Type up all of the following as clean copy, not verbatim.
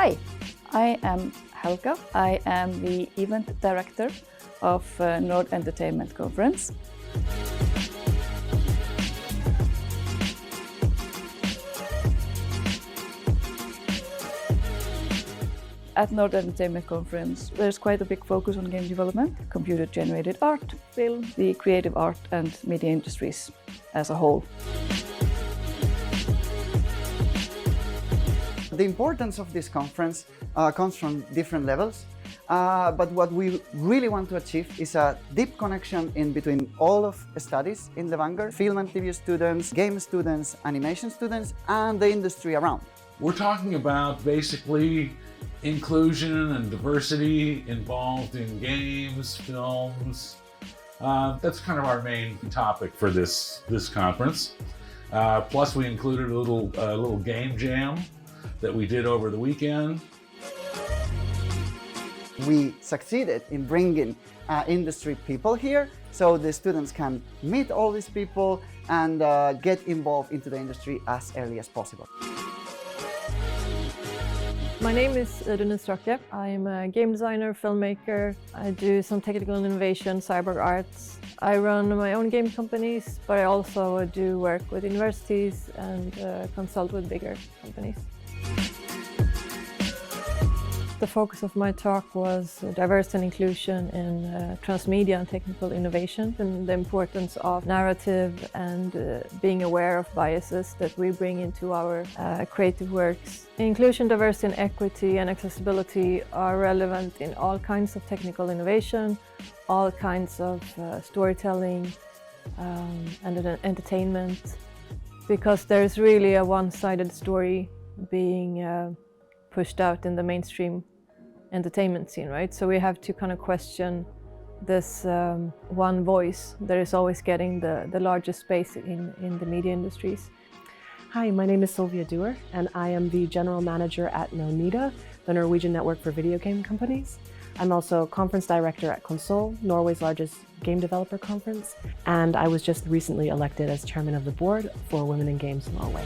Hi, I am Helga. I am the event director of Nord Entertainment Conference. At Nord Entertainment Conference, there's quite a big focus on game development, computer-generated art, film, the creative art and media industries as a whole. The importance of this conference comes from different levels, but what we really want to achieve is a deep connection in between all of studies in Levanger, film and TV students, game students, animation students, and the industry around. We're talking about basically inclusion and diversity involved in games, films. That's kind of our main topic for this conference. Plus, we included a little game jam that we did over the weekend. We succeeded in bringing industry people here, so the students can meet all these people and get involved into the industry as early as possible. My name is Rune Strake. I'm a game designer, filmmaker. I do some technical innovation, cyber arts. I run my own game companies, but I also do work with universities and consult with bigger companies. The focus of my talk was diversity and inclusion in transmedia and technical innovation, and the importance of narrative and being aware of biases that we bring into our creative works. Inclusion, diversity and equity and accessibility are relevant in all kinds of technical innovation, all kinds of storytelling and entertainment, because there's really a one-sided story being pushed out in the mainstream entertainment scene, right? So we have to kind of question this one voice that is always getting the largest space in the media industries. Hi, my name is Sylvia Duer, and I am the General Manager at NONIDA, the Norwegian Network for Video Game Companies. I'm also Conference Director at Console, Norway's largest game developer conference, and I was just recently elected as Chairman of the Board for Women in Games Norway.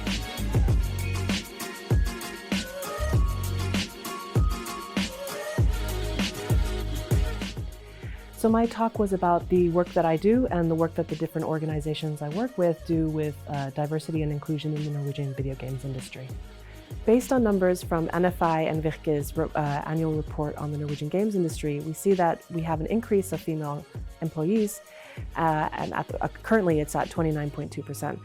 So my talk was about the work that I do and the work that the different organizations I work with do with diversity and inclusion in the Norwegian video games industry. Based on numbers from NFI and Virke's annual report on the Norwegian games industry, we see that we have an increase of female employees, and currently it's at 29.2%.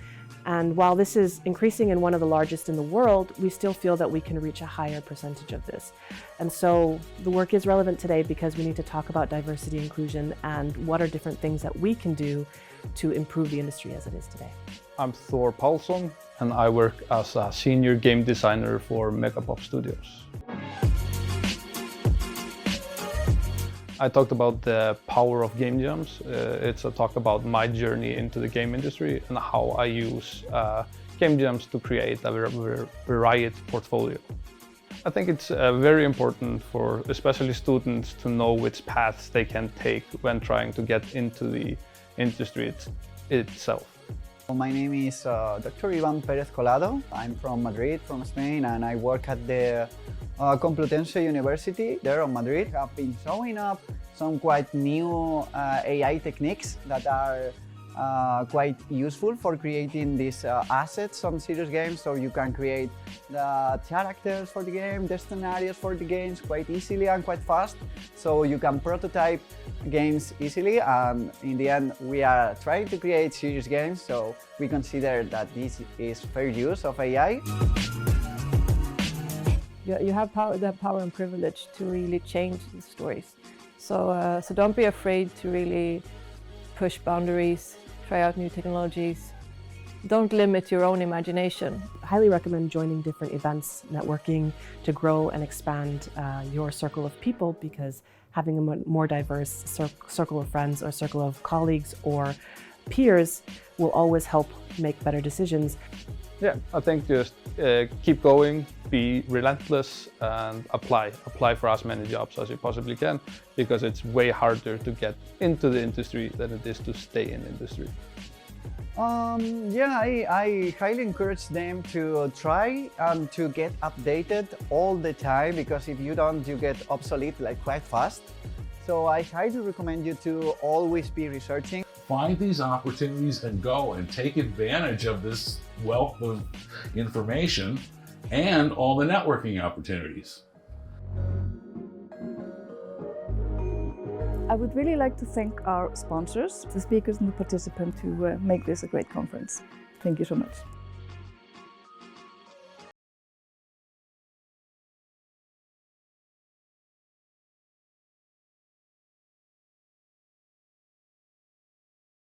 And while this is increasing and one of the largest in the world, we still feel that we can reach a higher percentage of this. And so the work is relevant today because we need to talk about diversity and inclusion and what are different things that we can do to improve the industry as it is today. I'm Thor Paulsson, and I work as a senior game designer for Megapop Studios. I talked about the power of game jams. It's a talk about my journey into the game industry and how I use game jams to create a varied portfolio. I think it's very important for especially students to know which paths they can take when trying to get into the industry itself. My name is Dr. Ivan Perez Colado. I'm from Madrid, from Spain, and I work at the Complutense University there in Madrid. I've been showing up some quite new AI techniques that are quite useful for creating these assets on serious games, so you can create the characters for the game, the scenarios for the games quite easily and quite fast, so you can prototype games easily. And in the end, we are trying to create serious games, so we consider that this is fair use of AI. You have the power and privilege to really change the stories. So don't be afraid to really push boundaries, try out new technologies. Don't limit your own imagination. I highly recommend joining different events, networking to grow and expand your circle of people, because having a more diverse circle of friends or circle of colleagues or peers will always help make better decisions. Yeah, I think just keep going, be relentless, and apply for as many jobs as you possibly can, because it's way harder to get into the industry than it is to stay in the industry. Yeah, I highly encourage them to try and to get updated all the time, because if you don't, you get obsolete like quite fast. So I highly recommend you to always be researching. Find these opportunities and go and take advantage of this wealth of information and all the networking opportunities. I would really like to thank our sponsors, the speakers and the participants who make this a great conference. Thank you so much.